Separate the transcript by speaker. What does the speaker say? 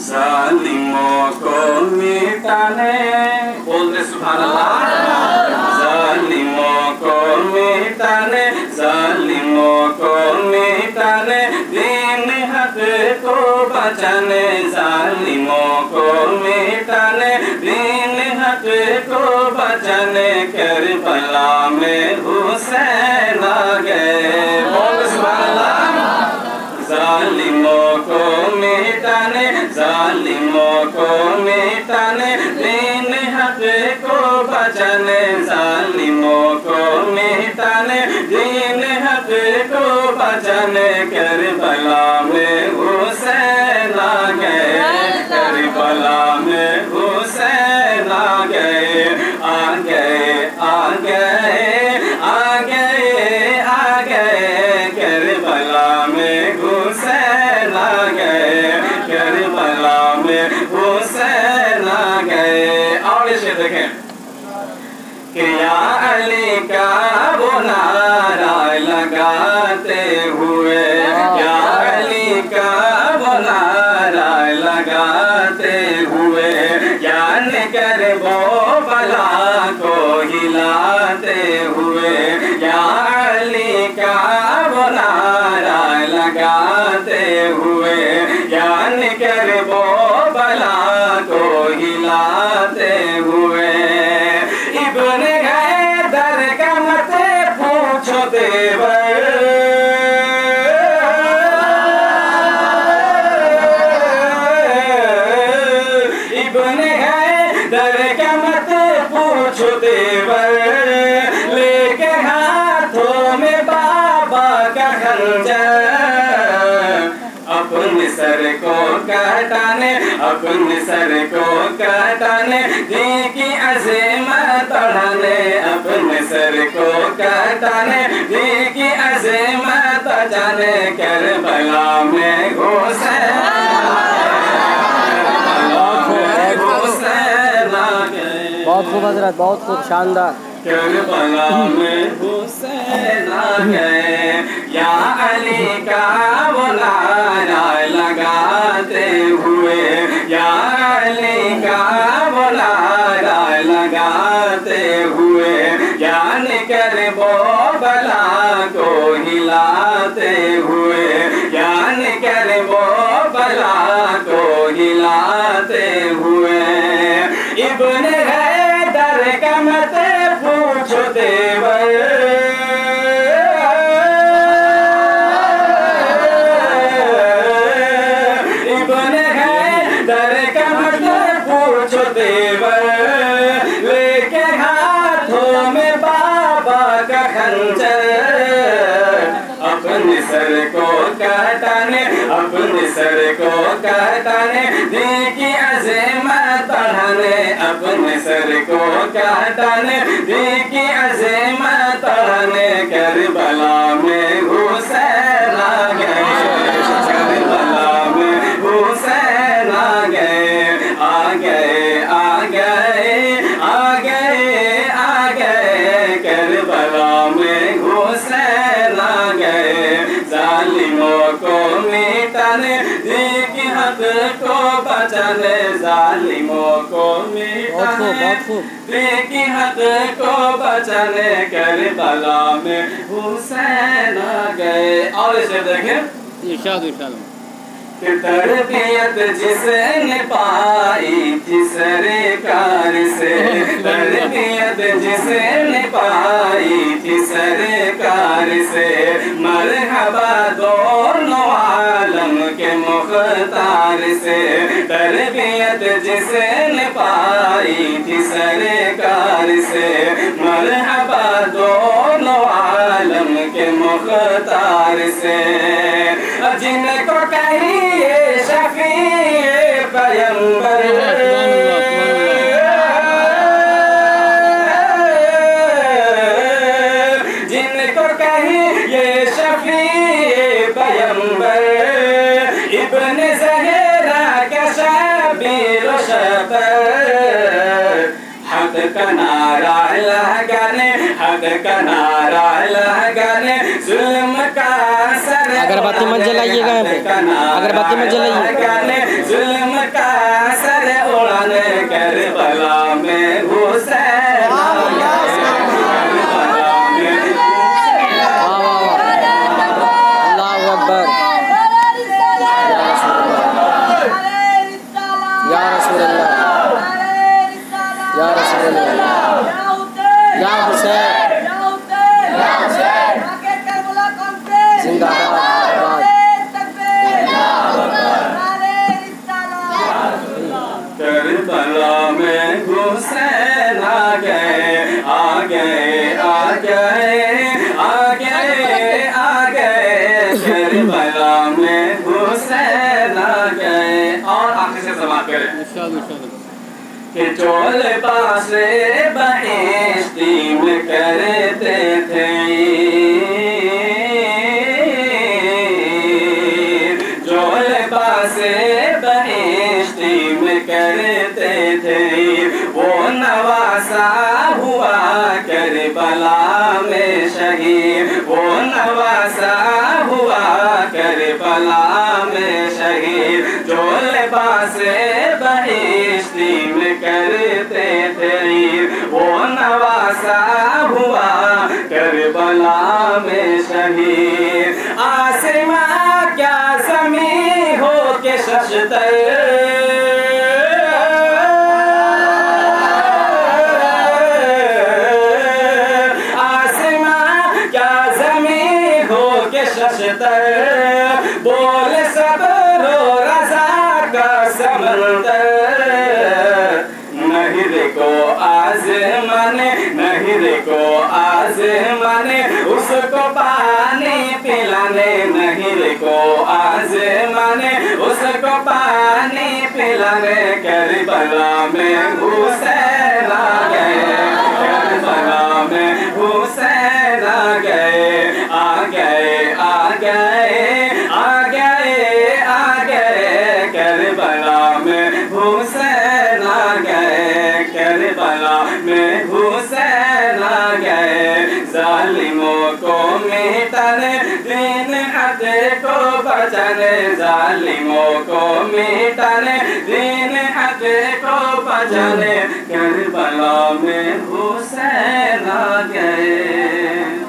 Speaker 1: जालिमों को मिटाने, बोल दे सुभान अल्लाह। जालिमों को मिटाने, जालिमों को मिटाने, दीन हक को बचाने, जालिमों को मिटाने, दीन हक को बचाने, करबला में हुसैन आ गए। बोल सुभान अल्लाह। जालिमों को मिटाने, जालिमों को मिटाने, दीन हक को बचाने, जालिमों को मिटाने, दीन हक को बचाने, करबला में हुसैन आ गए, करबला में हुसैन आ गए, आ गए, आ गए, आ गए, आ गए, करबला में हुसैन आ गए, करबला में हुसैन आ गए। और इसे देखें कि या अली का वो नारा लगाते हुए, या अली का वो नारा लगाते हुए, जान कर वो बला को हिलाते हुए, या अली का वो नारा लगाते हुए, जान कर वो बला को हिलाते हुए, इब्ने हैदर का मत पूछो देवर, इब्ने हैदर का मत पूछो देवर, लेके हाथों में बाबा का खंजर, अपने सर को कटाने, अपने सर को कटाने, दी की अज़ीमत बढ़ाने, अपने सर को कटाने, दी की अज़ीमत जाने, करबला में हुसैन आ गए।
Speaker 2: बहुत खूब हज़रत, बहुत खूब, शानदार।
Speaker 1: करबला में हुसैन आ गए, या अली का वो नारा लगाते हुए, या अली का वो नारा लगाते हुए, जान कर वो बला को हिलाते हुए, जान कर वो बला को हिलाते हुए, इब्ने हैदर का मत पूछो देवर, इब्ने हैदर का मत पूछो देवर, लेके हाथों में बाबा का खंजर, अपने सर को कटाने, अपने सर को कटाने, दी की अज़ीमत बढ़ाने, अपने सर को कटाने, दी की अज़ीमत बढ़ाने, करबला में हुसैन आ गए, करबला में हुसैन आ गए, आ गए, आ गए, आ गए, आ गए, करबला में हुसैन आ गए, जालिमों को मिटाने, दीन हक को बचाने, जालिमों को मिटाने, दीन हक को बचाने, करबला में हुसैन आ गए। और इसे देखें,
Speaker 2: इरशाद इरशाद।
Speaker 1: तरबियत जिसने पाई थी सरकार से, तरबियत जिसने पाई थी सरकार से, मरहबा दोनों आलम के मुख्तार से, तरबियत जिसने पाई थी सरकार से, मरहबा दोनों आलम के मुख्तार से, जिनको कहिए शफीए पैगंबर, जिनको कहिए शफीए पैगंबर, इब्ने ज़हरा का शबीर शतर, हक का नारा लगाने, हक का नारा लगाने, ने जुल्म का सर
Speaker 2: अगरबत्ती मत जलाइएगा यहाँ पे, अगरबत्ती मत जलाइए।
Speaker 1: जुल्म का सर उड़ाने करबला में हुसैन आ गया।
Speaker 2: अल्लाहु अकबर। या रसूल अल्लाह, या रसूल अल्लाह, या हुसैन जिंदाबाद।
Speaker 1: करबला में हुसैन आ गए, आ गए, आ गए, आ गए, आ गए, करबला में हुसैन आ गए। और आखिर से समाप्त करें कि चोल पास बहिश्ती में करते थे, चोल पास बहिश्ती में करते थे, वो नवासा हुआ करबला में शहीद, वो नवासा हुआ करबला में शहीद, चोल पास बहिश्ती में करते थे, वो नवासा हुआ करबला में शहीद। आसमां क्या ज़मीं हो के शशतर, आसमां क्या ज़मीं हो के शशतर, बोल सब्र रज़ा का समंदर, नहिर को आज़माने, नहिर को आज़माने, उसको पानी पिलाने, नहिर को आज़माने, उसको पानी पिलाने, करबला में हुसैन आ गए, करबला में हुसैन आ गए, आ गए, आ गए, आ गए, आ गए, करबला में हुसैन आ गए, करबला में हुसैन आ गए, जालिमों को मिटाने, दीन हक को बचाने, जालिमों को मिटाने, दीन हक को बचाने, करबला में हुसैन आ गए।